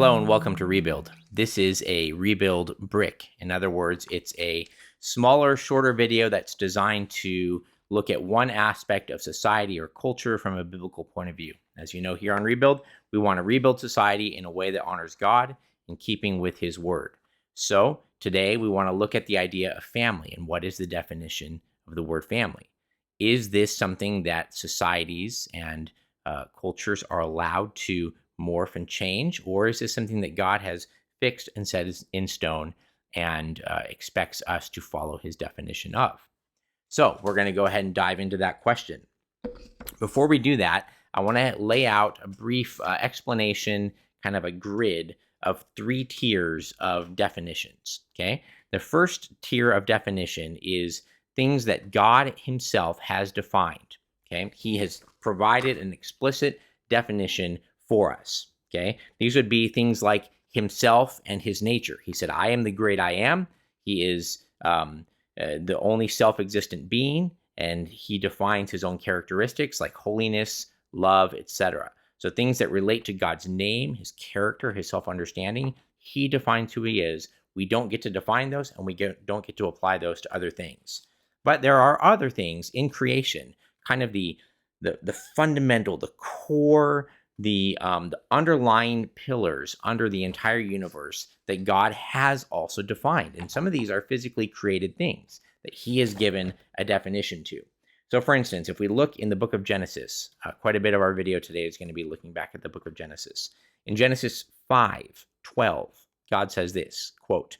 Hello and welcome to Rebuild. This is a rebuild brick. In other words, it's a smaller, shorter video that's designed to look at one aspect of society or culture from a biblical point of view. As you know, here on Rebuild, we want to rebuild society in a way that honors God in keeping with His Word. So today we want to look at the idea of family and what is the definition of the word family. Is this something that societies and cultures are allowed to morph and change, or is this something that God has fixed and set in stone and expects us to follow His definition of? So we're going to go ahead and dive into that question. Before we do that, I want to lay out a brief explanation, kind of a grid of 3 tiers of definitions. Okay, the first tier of definition is things that God Himself has defined. Okay, He has provided an explicit definition for us. Okay, these would be things like Himself and His nature. He said, "I am the great I am." He is the only self-existent being, and He defines His own characteristics like holiness, love, etc. So things that relate to God's name, His character, His self-understanding, He defines who He is. We don't get to define those, and we don't get to apply those to other things. But there are other things in creation, kind of the fundamental, the core, the underlying pillars under the entire universe that God has also defined. And some of these are physically created things that He has given a definition to. So for instance, if we look in the book of Genesis, quite a bit of our video today is going to be looking back at the book of Genesis. In Genesis 5:12, God says this, quote,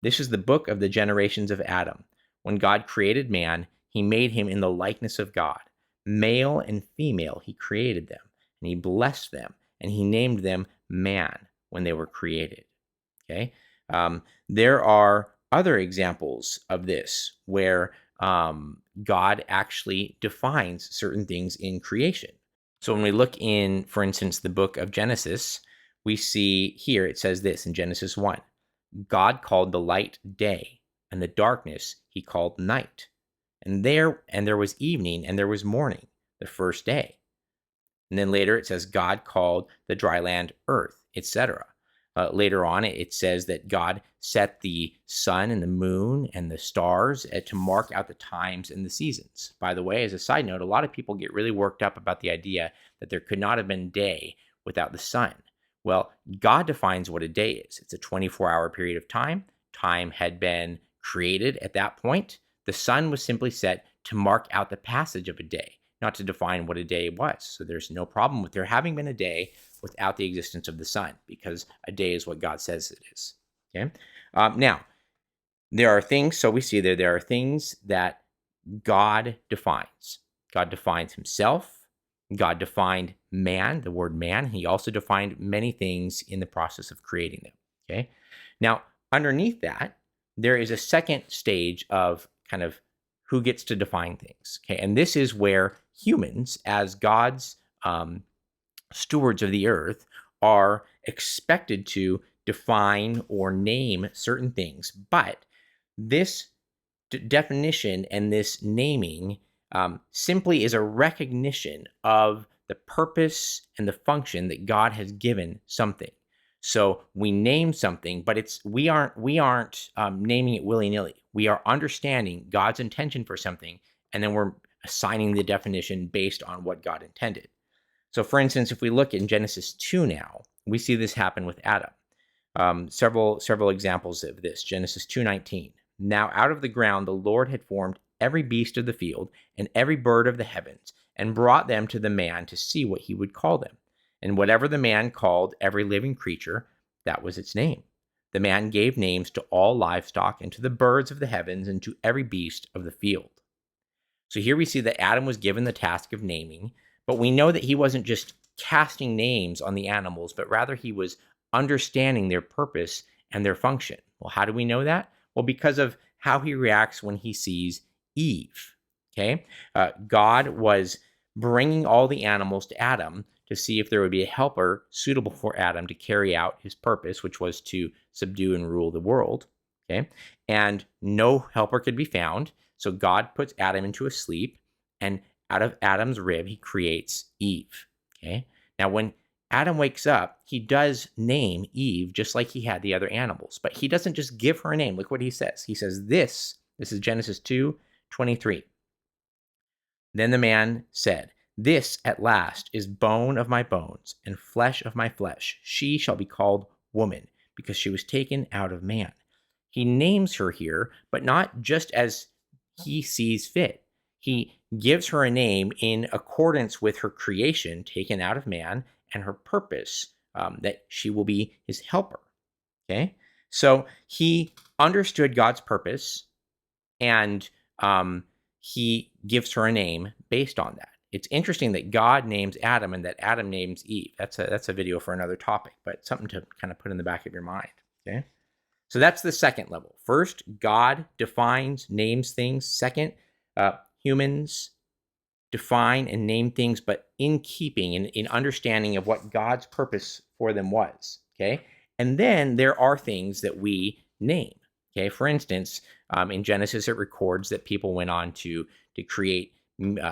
"This is the book of the generations of Adam. When God created man, He made him in the likeness of God. Male and female, He created them. And He blessed them, and He named them man when they were created." Okay, there are other examples of this where God actually defines certain things in creation. So when we look in, for instance, the book of Genesis, we see here it says this in Genesis 1: "God called the light day, and the darkness He called night. And there was evening, and there was morning, the first day." And then later it says God called the dry land earth, etc. Later on, it says that God set the sun and the moon and the stars to mark out the times and the seasons. By the way, as a side note, a lot of people get really worked up about the idea that there could not have been day without the sun. Well, God defines what a day is. It's a 24-hour period of time. Time had been created at that point. The sun was simply set to mark out the passage of a day, not to define what a day was. So there's no problem with there having been a day without the existence of the sun, because a day is what God says it is. Okay. Now, there are things, so we see there are things that God defines. God defines Himself. God defined man, the word man. He also defined many things in the process of creating them. Okay. Now, underneath that, there is a second stage of kind of who gets to define things. Okay. And this is where humans, as God's stewards of the earth, are expected to define or name certain things. But this definition and this naming simply is a recognition of the purpose and the function that God has given something. So we name something, but we aren't naming it willy-nilly. We are understanding God's intention for something, and then we're assigning the definition based on what God intended. So for instance, if we look in Genesis 2 now, we see this happen with Adam. Several examples of this. Genesis 2:19. "Now out of the ground the Lord had formed every beast of the field and every bird of the heavens, and brought them to the man to see what he would call them. And whatever the man called every living creature, that was its name. The man gave names to all livestock and to the birds of the heavens and to every beast of the field." So here we see that Adam was given the task of naming, but we know that he wasn't just casting names on the animals, but rather he was understanding their purpose and their function. Well, how do we know that? Well, because of how he reacts when he sees Eve. Okay, God was bringing all the animals to Adam to see if there would be a helper suitable for Adam to carry out his purpose, which was to subdue and rule the world. Okay, and no helper could be found, so God puts Adam into a sleep, and out of Adam's rib, He creates Eve. Okay, now when Adam wakes up, he does name Eve just like he had the other animals, but he doesn't just give her a name. Look what he says. He says, this is Genesis 2:23. Then the man said, this at last is bone of my bones and flesh of my flesh. She shall be called woman because she was taken out of man. He names her here, but not just as he sees fit. He gives her a name in accordance with her creation taken out of man and her purpose, that she will be his helper. Okay? So he understood God's purpose, and he gives her a name based on that. It's interesting that God names Adam and that Adam names Eve. That's a video for another topic, but something to kind of put in the back of your mind. Okay? So that's the second level. First, God defines, names things. Second, humans define and name things, but in keeping, in understanding of what God's purpose for them was. Okay? And then there are things that we name. Okay? For instance, in Genesis, it records that people went on to create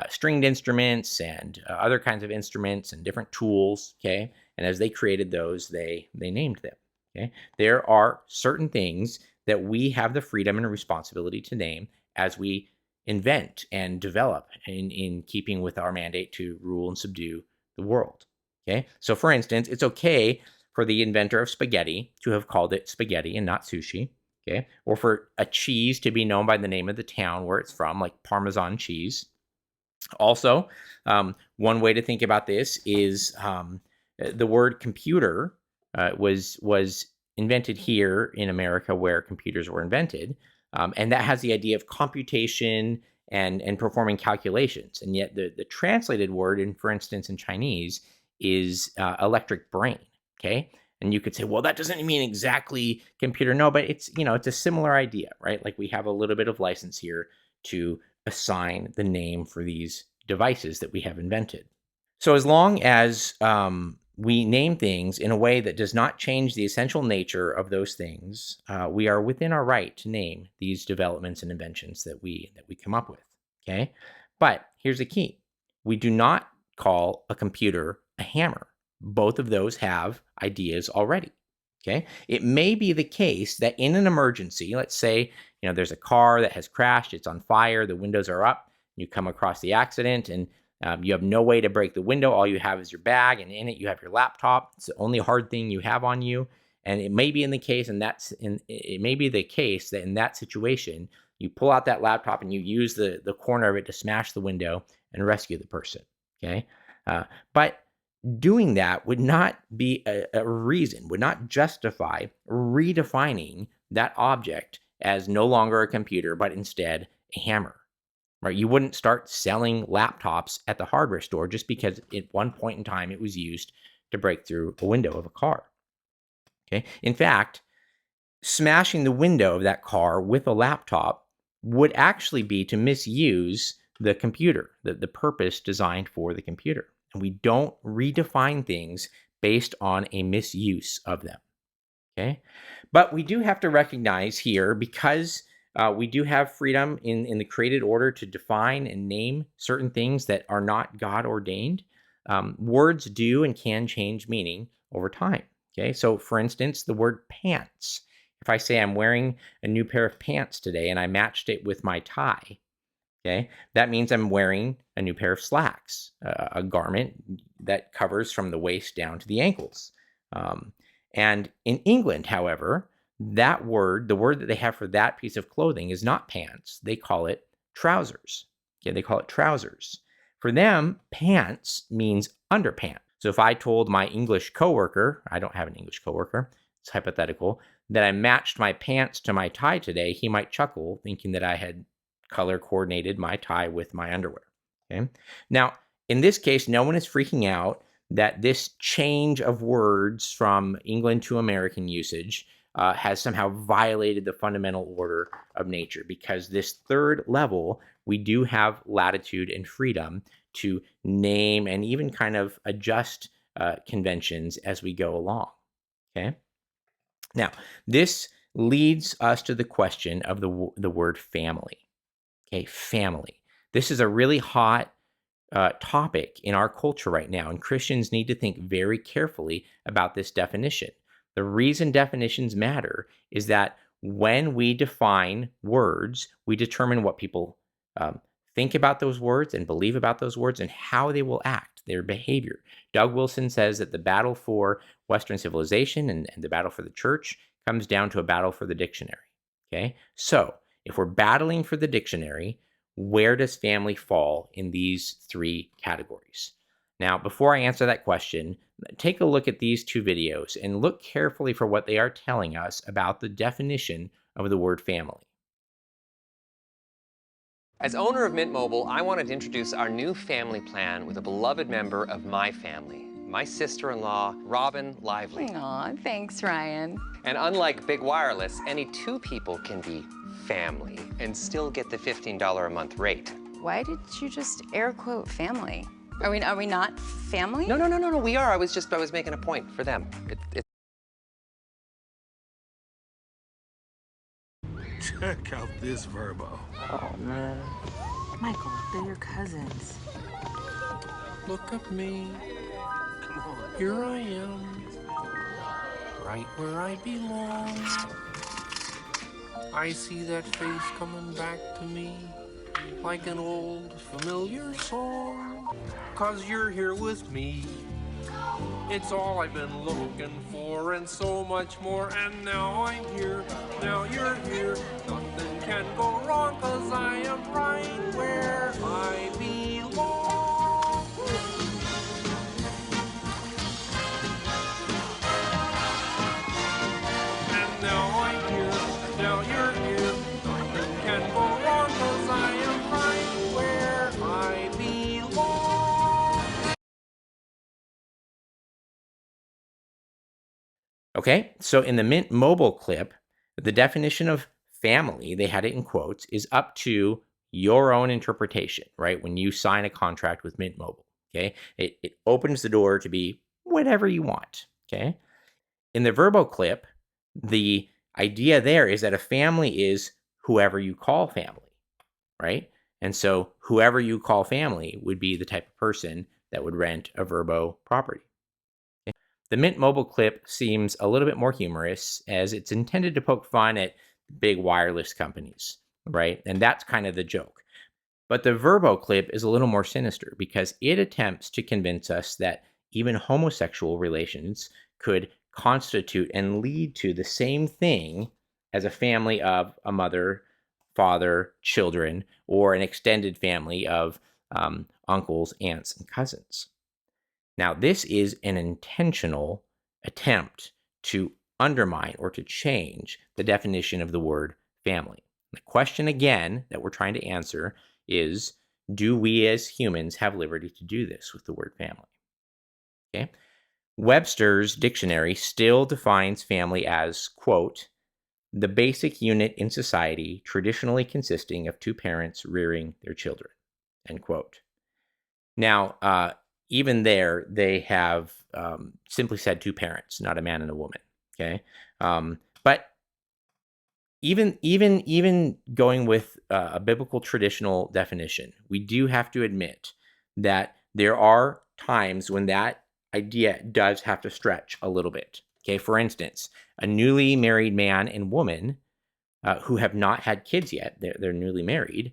stringed instruments and other kinds of instruments and different tools. Okay? And as they created those, they named them. Okay? There are certain things that we have the freedom and responsibility to name as we invent and develop in keeping with our mandate to rule and subdue the world. Okay? So for instance, it's okay for the inventor of spaghetti to have called it spaghetti and not sushi. Okay? Or for a cheese to be known by the name of the town where it's from, like Parmesan cheese. Also, one way to think about this is the word computer was invented here in America where computers were invented. And that has the idea of computation and performing calculations. And yet the translated word, for instance, in Chinese, is electric brain. Okay? And you could say, well, that doesn't mean exactly computer. No, but it's a similar idea, right? Like we have a little bit of license here to assign the name for these devices that we have invented. So as long as we name things in a way that does not change the essential nature of those things, we are within our right to name these developments and inventions that we come up with. Okay, but here's the key: we do not call a computer a hammer. Both of those have ideas already. Okay, it may be the case that in an emergency, let's say there's a car that has crashed, it's on fire, the windows are up, you come across the accident, and you have no way to break the window. All you have is your bag, and in it you have your laptop. It's the only hard thing you have on you. And it may be in the case, it may be the case that in that situation, you pull out that laptop and you use the corner of it to smash the window and rescue the person. Okay, but doing that would not be a reason, would not justify redefining that object as no longer a computer, but instead a hammer. Right? You wouldn't start selling laptops at the hardware store just because at one point in time it was used to break through a window of a car. Okay? In fact, smashing the window of that car with a laptop would actually be to misuse the computer, the purpose designed for the computer. And we don't redefine things based on a misuse of them. Okay? But we do have to recognize here, because we do have freedom in the created order to define and name certain things that are not God ordained. Words do and can change meaning over time. Okay, so for instance, the word pants. If I say I'm wearing a new pair of pants today and I matched it with my tie, okay, that means I'm wearing a new pair of slacks, a garment that covers from the waist down to the ankles. And in England, however, that word, the word that they have for that piece of clothing is not pants. They call it trousers. Okay, they call it trousers. For them, pants means underpants. So if I told my English coworker, I don't have an English coworker, it's hypothetical, that I matched my pants to my tie today, he might chuckle, thinking that I had color coordinated my tie with my underwear. Okay. Now, in this case, no one is freaking out that this change of words from England to American usage has somehow violated the fundamental order of nature, because this third level, we do have latitude and freedom to name and even kind of adjust conventions as we go along. Okay. Now, this leads us to the question of the word family. Okay, family. This is a really hot topic in our culture right now, and Christians need to think very carefully about this definition. The reason definitions matter is that when we define words, we determine what people um, think about those words and believe about those words and how they will act, their behavior. Doug Wilson says that the battle for Western civilization and the battle for the church comes down to a battle for the dictionary. Okay, so if we're battling for the dictionary, where does family fall in these three categories? Now, before I answer that question, take a look at these two videos and look carefully for what they are telling us about the definition of the word family. As owner of Mint Mobile, I wanted to introduce our new family plan with a beloved member of my family, my sister-in-law, Robin Lively. Aw, thanks, Ryan. And unlike big wireless, any two people can be family and still get the $15 a month rate. Why did you just air quote family? Are we not family? No, we are. I was making a point for them. Check out this VRBO. Oh, man. Michael, they're your cousins. Look at me. Come on. Here I am. Right where I belong. I see that face coming back to me like an old familiar song. 'Cause you're here with me. It's all I've been looking for and so much more. And now I'm here, now you're here. Nothing can go wrong 'cause I am right where I belong. And now I'm here, now you're here. Nothing can go wrong 'cause I am right where I belong. Okay, so in the Mint Mobile clip, the definition of family, they had it in quotes, is up to your own interpretation, right? When you sign a contract with Mint Mobile, okay? It opens the door to be whatever you want, okay? In the VRBO clip, the idea there is that a family is whoever you call family, right? And so whoever you call family would be the type of person that would rent a VRBO property. The Mint Mobile clip seems a little bit more humorous as it's intended to poke fun at big wireless companies, right? And that's kind of the joke. But the VRBO clip is a little more sinister because it attempts to convince us that even homosexual relations could constitute and lead to the same thing as a family of a mother, father, children, or an extended family of uncles, aunts, and cousins. Now, this is an intentional attempt to undermine or to change the definition of the word family. The question again that we're trying to answer is, do we as humans have liberty to do this with the word family? Okay. Webster's dictionary still defines family as, quote, the basic unit in society traditionally consisting of two parents rearing their children, end quote. Now, even there, they have simply said two parents, not a man and a woman. Okay, but even going with a biblical traditional definition, we do have to admit that there are times when that idea does have to stretch a little bit. Okay, for instance, a newly married man and woman who have not had kids yet, they're newly married,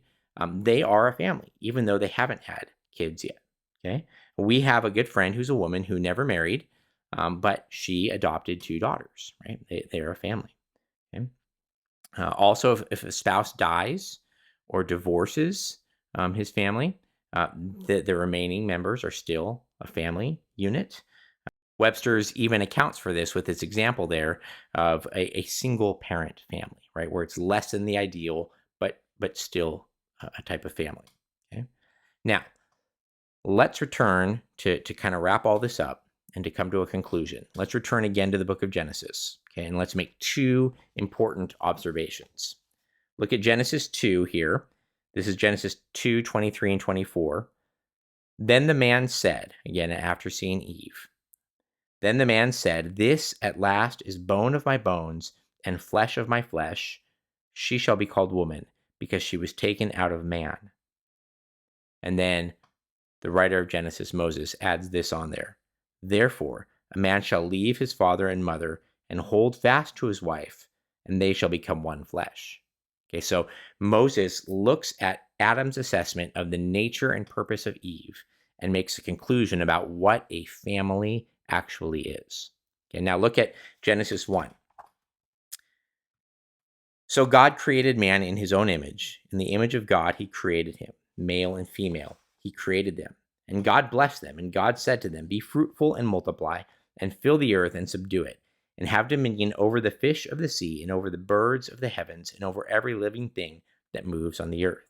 they are a family, even though they haven't had kids yet. Okay. We have a good friend who's a woman who never married, but she adopted two daughters, right? They're a family. Okay? Also, if a spouse dies or divorces his family, the remaining members are still a family unit. Webster's even accounts for this with this example there of a single parent family, right? Where it's less than the ideal, but still a type of family. Okay? Now, let's return to kind of wrap all this up and to come to a conclusion. Let's return again to the book of Genesis, okay? And let's make two important observations. Look at Genesis 2 here. This is Genesis 2, 23 and 24. Then the man said, again, after seeing Eve, then the man said, this at last is bone of my bones and flesh of my flesh. She shall be called woman because she was taken out of man. And then the writer of Genesis, Moses, adds this on there. Therefore, a man shall leave his father and mother and hold fast to his wife, and they shall become one flesh. Okay, so Moses looks at Adam's assessment of the nature and purpose of Eve and makes a conclusion about what a family actually is. Okay, now look at Genesis 1. So God created man in his own image. In the image of God, he created him, male and female. He created them. And God blessed them, and God said to them, be fruitful and multiply, and fill the earth and subdue it, and have dominion over the fish of the sea, and over the birds of the heavens, and over every living thing that moves on the earth.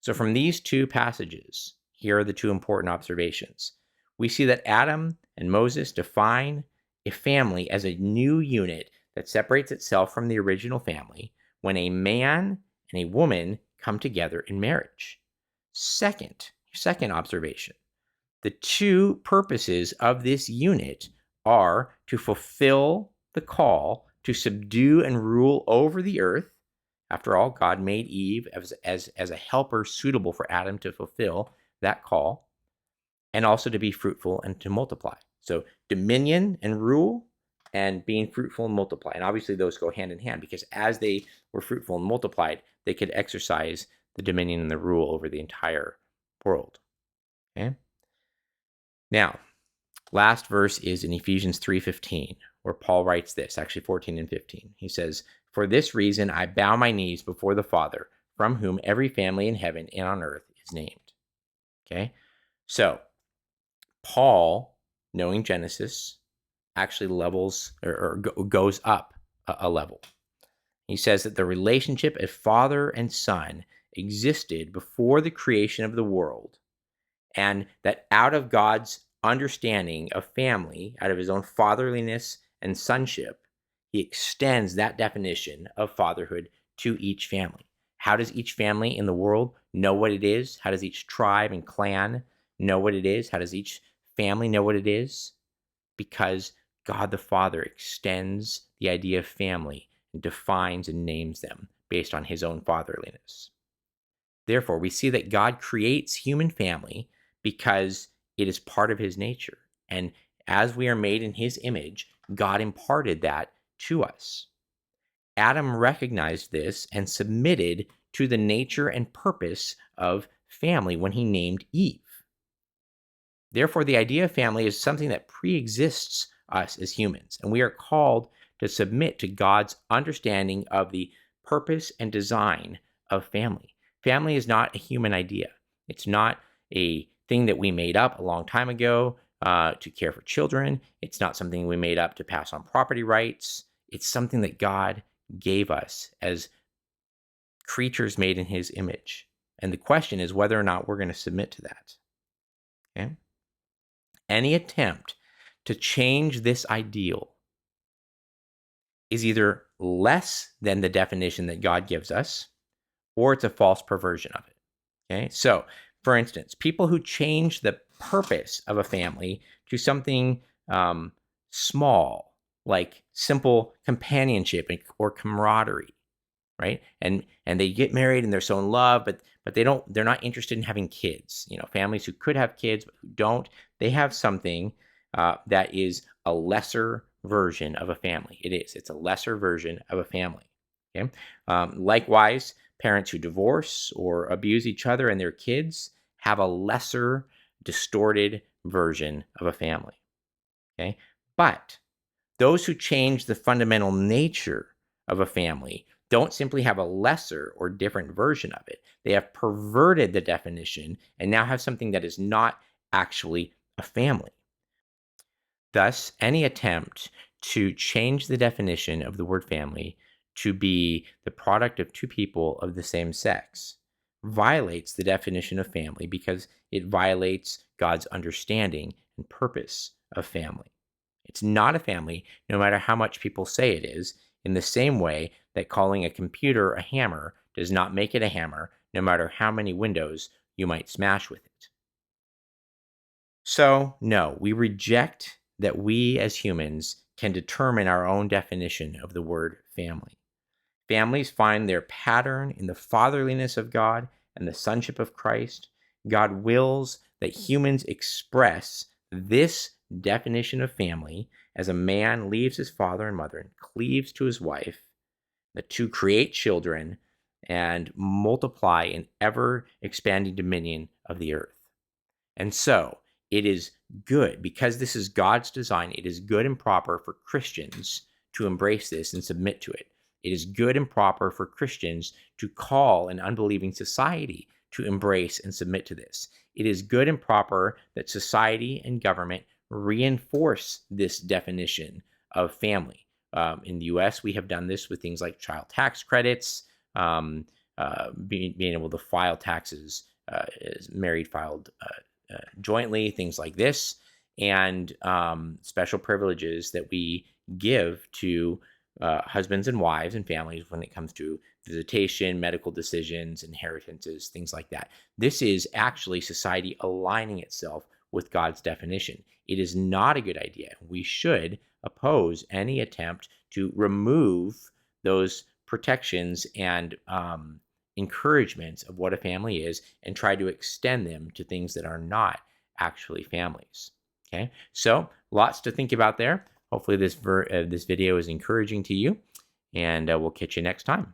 So from these two passages, here are the two important observations. We see that Adam and Moses define a family as a new unit that separates itself from the original family when a man and a woman come together in marriage. Second observation, the two purposes of this unit are to fulfill the call to subdue and rule over the earth. After all, God made Eve as a helper suitable for Adam to fulfill that call, and also to be fruitful and to multiply. So dominion and rule, and being fruitful and multiply. And obviously those go hand in hand, because as they were fruitful and multiplied, they could exercise the dominion and the rule over the entire world. Okay? Now, last verse is in Ephesians 3:15, where Paul writes this, actually 14 and 15. He says, for this reason I bow my knees before the Father, from whom every family in heaven and on earth is named. Okay? So, Paul, knowing Genesis, actually levels or goes up a level. He says that the relationship of father and son existed before the creation of the world, and that out of God's understanding of family, out of his own fatherliness and sonship, he extends that definition of fatherhood to each family. How does each family in the world know what it is? How does each tribe and clan know what it is? How does each family know what it is? Because God the Father extends the idea of family and defines and names them based on his own fatherliness. Therefore, we see that God creates human family because it is part of his nature. And as we are made in his image, God imparted that to us. Adam recognized this and submitted to the nature and purpose of family when he named Eve. Therefore, the idea of family is something that pre-exists us as humans, and we are called to submit to God's understanding of the purpose and design of family. Family is not a human idea. It's not a thing that we made up a long time ago to care for children. It's not something we made up to pass on property rights. It's something that God gave us as creatures made in his image. And the question is whether or not we're going to submit to that. Okay? Any attempt to change this ideal is either less than the definition that God gives us, or it's a false perversion of it. Okay? So, for instance, people who change the purpose of a family to something small, like simple companionship or camaraderie, right? And they get married and they're so in love, but they're not interested in having kids. You know, families who could have kids but who don't, they have something that is a lesser version of a family. It's a lesser version of a family. Okay. Likewise, parents who divorce or abuse each other and their kids have a lesser, distorted version of a family. Okay. But those who change the fundamental nature of a family don't simply have a lesser or different version of it. They have perverted the definition and now have something that is not actually a family. Thus, any attempt to change the definition of the word family to be the product of two people of the same sex violates the definition of family because it violates God's understanding and purpose of family. It's not a family, no matter how much people say it is, in the same way that calling a computer a hammer does not make it a hammer, no matter how many windows you might smash with it. So, no, we reject that we as humans can determine our own definition of the word family. Families find their pattern in the fatherliness of God and the sonship of Christ, God wills that humans express this definition of family as a man leaves his father and mother and cleaves to his wife, the two create children and multiply in ever expanding dominion of the earth. And so it is good, because this is God's design, it is good and proper for Christians to embrace this and submit to it. It is good and proper for Christians to call an unbelieving society to embrace and submit to this. It is good and proper that society and government reinforce this definition of family. In the US, we have done this with things like child tax credits, being able to file taxes as married filed jointly, things like this, and special privileges that we give to husbands and wives and families when it comes to visitation, medical decisions, inheritances, things like that. This is actually society aligning itself with God's definition. It is not a good idea. We should oppose any attempt to remove those protections and encouragements of what a family is and try to extend them to things that are not actually families. Okay, so lots to think about there. Hopefully this video is encouraging to you, and we'll catch you next time.